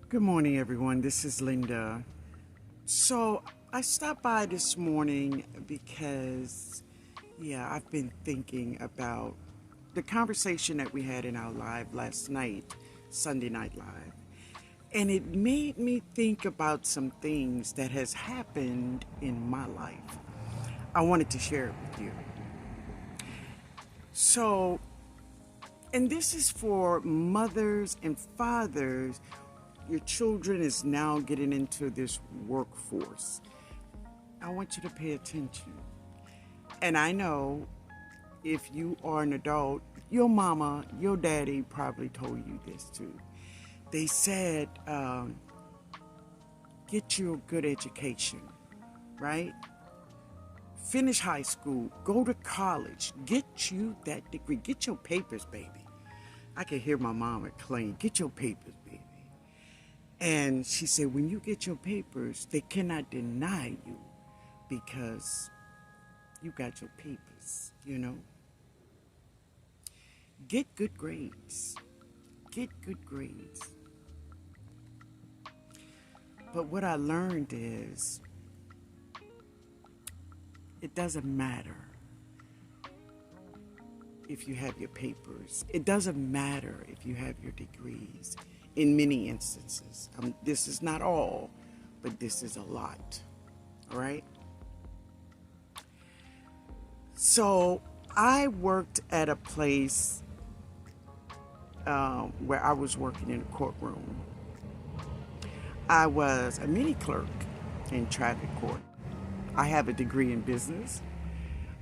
Good morning, everyone. This is Linda. So I stopped by this morning because, I've been thinking about the conversation that we had in our live last night, Sunday Night Live. And it made me think about some things that has happened in my life. I wanted to share it with you. So, and this is for mothers and fathers. Your children is now getting into this workforce. I want you to pay attention. And I know if you are an adult, your mama, your daddy probably told you this too. They said, get you a good education, right? Finish high school, go to college, get you that degree, get your papers, baby. I could hear my mom exclaim, get your papers, baby. And she said, when you get your papers, they cannot deny you because you got your papers, Get good grades. Get good grades. But what I learned is, it doesn't matter if you have your papers. It doesn't matter if you have your degrees. In many instances, this is not all, but this is a lot, all right? So I worked at a place where I was working in a courtroom. I was a mini clerk in traffic court. I have a degree in business.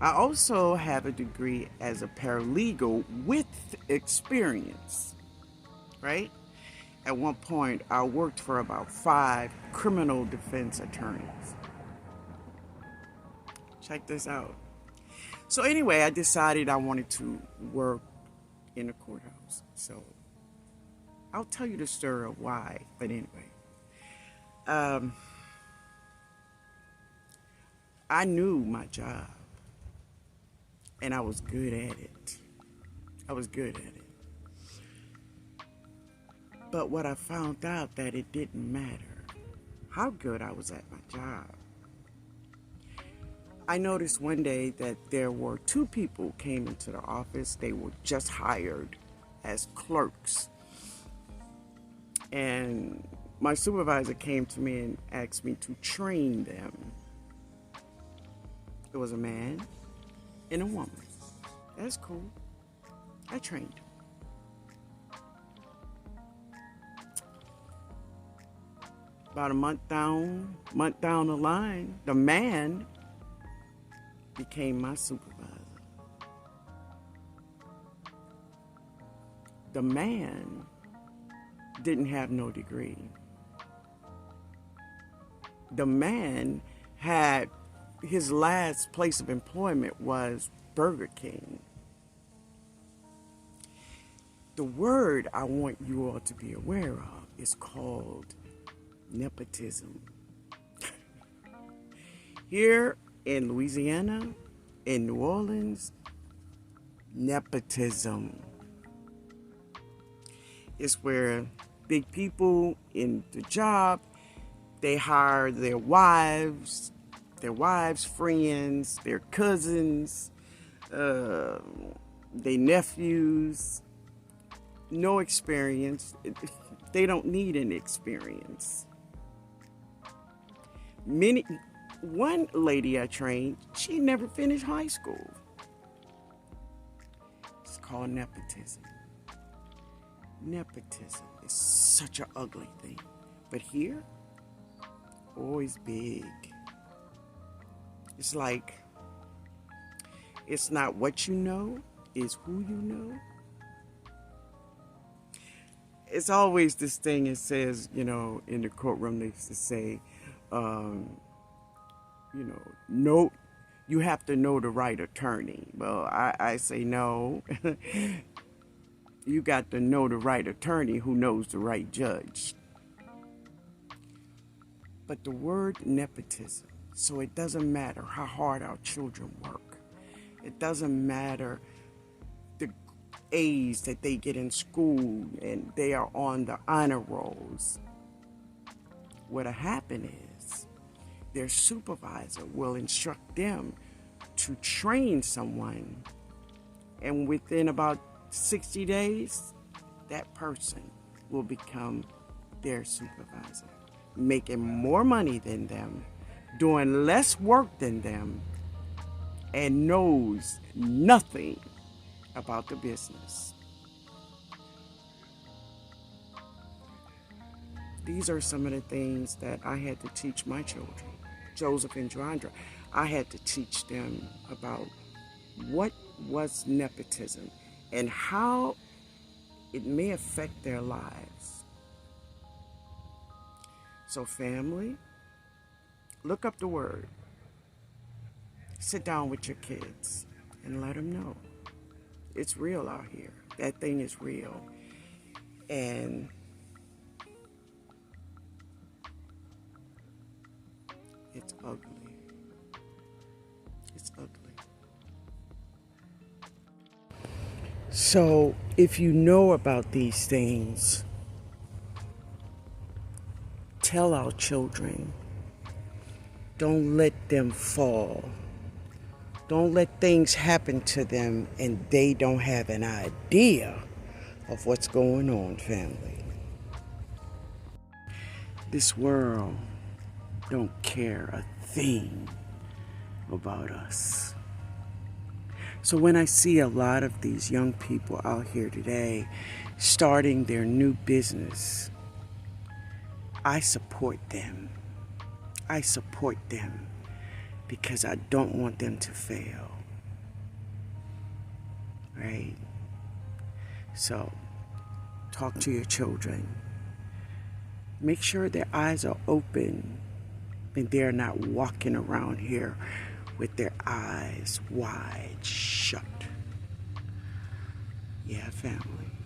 I also have a degree as a paralegal with experience, right? At one point, I worked for about 5 criminal defense attorneys. Check this out. So anyway, I decided I wanted to work in a courthouse. So I'll tell you the story of why. But anyway, I knew my job, and I was good at it. But what I found out that it didn't matter how good I was at my job. I noticed one day that there were 2 people came into the office. They were just hired as clerks. And my supervisor came to me and asked me to train them. It was a man and a woman. That's cool. I trained them. About a month down the line, the man became my supervisor. The man didn't have no degree. The man had, his last place of employment was Burger King. The word I want you all to be aware of is called Nepotism. Here in Louisiana, in New Orleans, nepotism is where big people in the job, they hire their wives, friends, their cousins, their nephews. No experience. They don't need an experience. One lady I trained, she never finished high school. It's called nepotism. Nepotism is such an ugly thing. But here, always big. It's like, it's not what you know, it's who you know. It's always this thing, it says, in the courtroom, they used to say, no, you have to know the right attorney. Well, I say no. You got to know the right attorney who knows the right judge. But the word nepotism, so it doesn't matter how hard our children work. It doesn't matter the A's that they get in school and they are on the honor rolls. What'll happen is their supervisor will instruct them to train someone, and within about 60 days, that person will become their supervisor, making more money than them, doing less work than them, and knows nothing about the business. These are some of the things that I had to teach my children, Joseph and Joandra. I had to teach them about what was nepotism and how it may affect their lives. So family, look up the word. Sit down with your kids and let them know. It's real out here. That thing is real. And it's ugly. It's ugly. So if you know about these things, tell our children. Don't let them fall. Don't let things happen to them and they don't have an idea of what's going on, family. This world don't care a thing about us. So when I see a lot of these young people out here today starting their new business, I support them. I support them because I don't want them to fail. Right? So, talk to your children. Make sure their eyes are open and they're not walking around here with their eyes wide shut. Yeah, family.